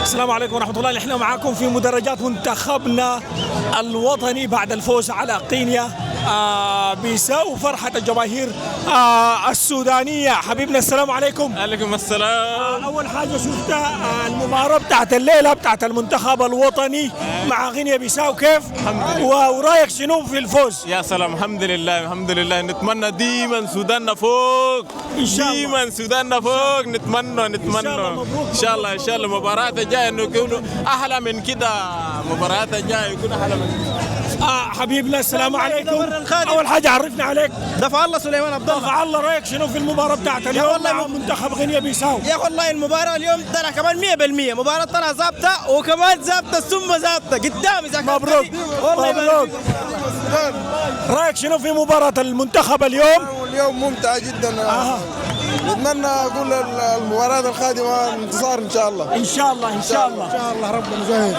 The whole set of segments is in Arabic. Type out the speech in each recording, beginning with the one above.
السلام عليكم ورحمة الله. نحن معاكم في مدرجات منتخبنا الوطني بعد الفوز على غينيا بيساو. فرحة الجماهير السودانية. حبيبنا السلام عليكم. عليكم السلام. أول حاجة شفت المباراة بتاعت الليلة بتاعت المنتخب الوطني مع غينيا بيساو كيف؟ ورايك شنو في الفوز؟ يا سلام، الحمد لله الحمد لله. نتمنى ديما سوداننا فوق، إن شاء الله. ديما سوداننا فوق. نتمنى مبروك. ان شاء الله ان شاء الله المباراة الجاية انه يكونوا احلى من كده. المباراة الجاية يكون احلى من كده. حبيبنا السلام عليكم. أول حاجة عرفنا عليك. دفع الله سليمان عبد الله. دفع الله. رايك شنو في المباراة بتاعت اليوم والله مع منتخب غينيا بيساو؟ يا والله المباراة اليوم طلع كمان 100%. مباراة طلع ظابطة وكمان ظابطة ثم ظابطة قدام. إذا كان مبروك والله مبروك. رايك شنو في مباراة المنتخب اليوم؟ اليوم ممتع جدا. نتمنى اقول المباراة القادمة انتصار ان شاء الله. ان شاء الله ان شاء الله. ان شاء الله ربنا يسهل.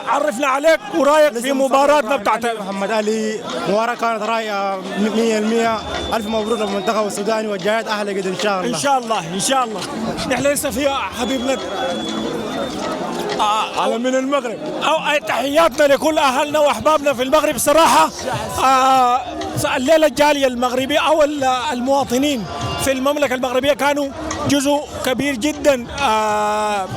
عرفنا عليك ورايك في مباراتنا بتاعت محمد علي. مباراة كانت رايقة 100%. ألف مبروك للمنتخب السوداني والجايات أحلى قد إن شاء الله. ان شاء الله ان شاء الله. نحن لسه في حبيبنا على من المغرب او تحياتنا لكل اهلنا واحبابنا في المغرب صراحه. الليله الجاليه المغربيه او المواطنين في المملكه المغربيه كانوا جزء كبير جدا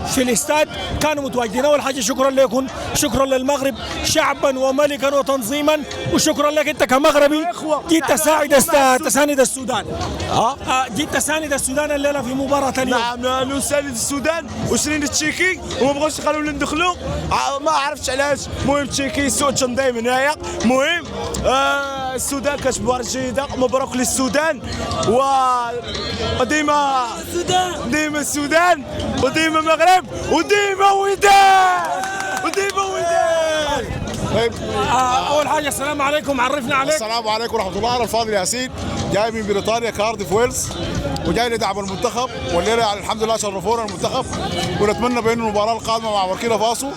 في الاستاد، كانوا متواجدين. اول حاجه شكرا لكم، شكرا للمغرب شعبا وملكا وتنظيما، وشكرا لك انت كمغربي جيت تساند السودان. جيت تساند السودان الليله في مباراه اليوم. نعم نساند السودان وشرين التشيكي وما بغوش يخلونا ندخلوا. ما عرفتش علاش. المهم التشيكي سوتشن دائما هنايا. المهم السودان كانت مباراة جيدة. مبروك للسودان وديما السودان وديما المغرب وديما وداد وديما وداد. طيب اول حاجه السلام عليكم. عرفنا عليك. السلام عليكم ورحمة الله. أنا الفاضل ياسين جاي من بريطانيا كارديف ويلز وجاي لدعم المنتخب، والليلة يعني الحمد لله شرفونا المنتخب، ونتمنى بأن المباراة القادمة مع بوركينا فاسو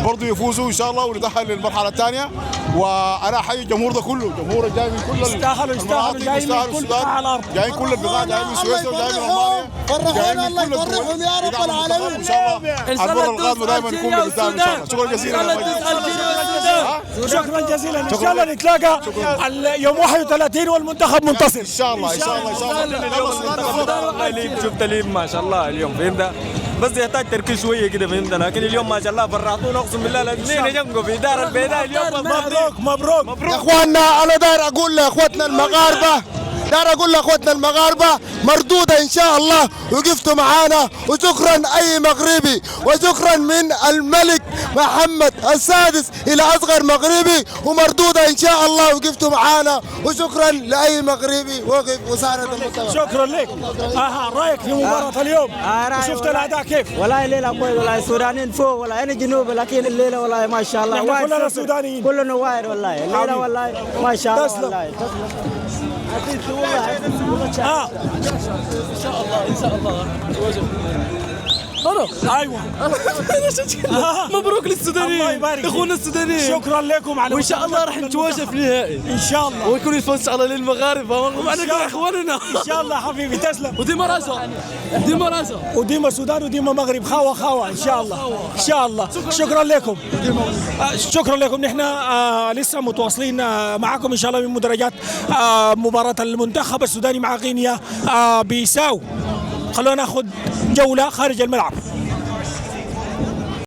برضه يفوزوا إن شاء الله ونتأهل للمرحلة الثانية. وأنا أحيي الجمهور ده كله، الجمهور جاي من كل يستاهلوا جاي من كل قطاع الأرض، جاي كل البقاع، جاي من سويسرا وجاي من ألمانيا، جاي من كل الدول يا رب العالمين. إن شاء الله المرة القادمة دائما نكون قدام إن شاء الله. شكرا جزيلا. شكرا جزيلا. ان شاء الله نتلاقى يوم 31 والمنتخب منتصر إن شاء الله إن شاء الله إن شاء الله. والله شفت ليب ما شاء الله اليوم فهمت، بس يحتاج تركيز شويه كده فهمت، لكن اليوم ما شاء الله فرحتونا اقسم بالله. الاثنين يجنقوا في دار البيضاء اليوم. مبروك يا اخواننا، انا داير اقول لاخواتنا المغاربه، مردودة إن شاء الله، وقفتوا معانا، وشكرا أي مغربي، وشكرا من الملك محمد السادس إلى أصغر مغربي، ومردودة إن شاء الله، وقفتوا معانا، وشكرا لأي مغربي وقف وساند المنتخب. شكرا لك. رايك في مباراة اليوم؟ شفت الأداء كيف؟ والله الليلة كويس، والله السودانيين فوق، والله أنا جنوب، لكن الليلة والله ما شاء الله نحن كلنا سودانيين، كلنا واير والله الليلة والله ما شاء الله. تسلم. والله ان شاء الله ان شاء الله. ايوه مبروك للسودانيين. الله يبارك اخونا السودانيين. شكرا لكم على وان شاء الله راح نتواجد في النهائي ان شاء الله، ويكون الفوز ان شاء الله للمغاربه ومعنا اخواننا ان شاء الله. حبيبي تسلم. وديما راسه وديما سودان وديما مغرب خاوه ان شاء الله ان شاء الله. شكرا لكم. شكرا لكم. نحن لسه متواصلين معكم ان شاء الله من مدرجات مباراة المنتخب السوداني مع غينيا بيساو. خلونا ناخذ جولة خارج الملعب.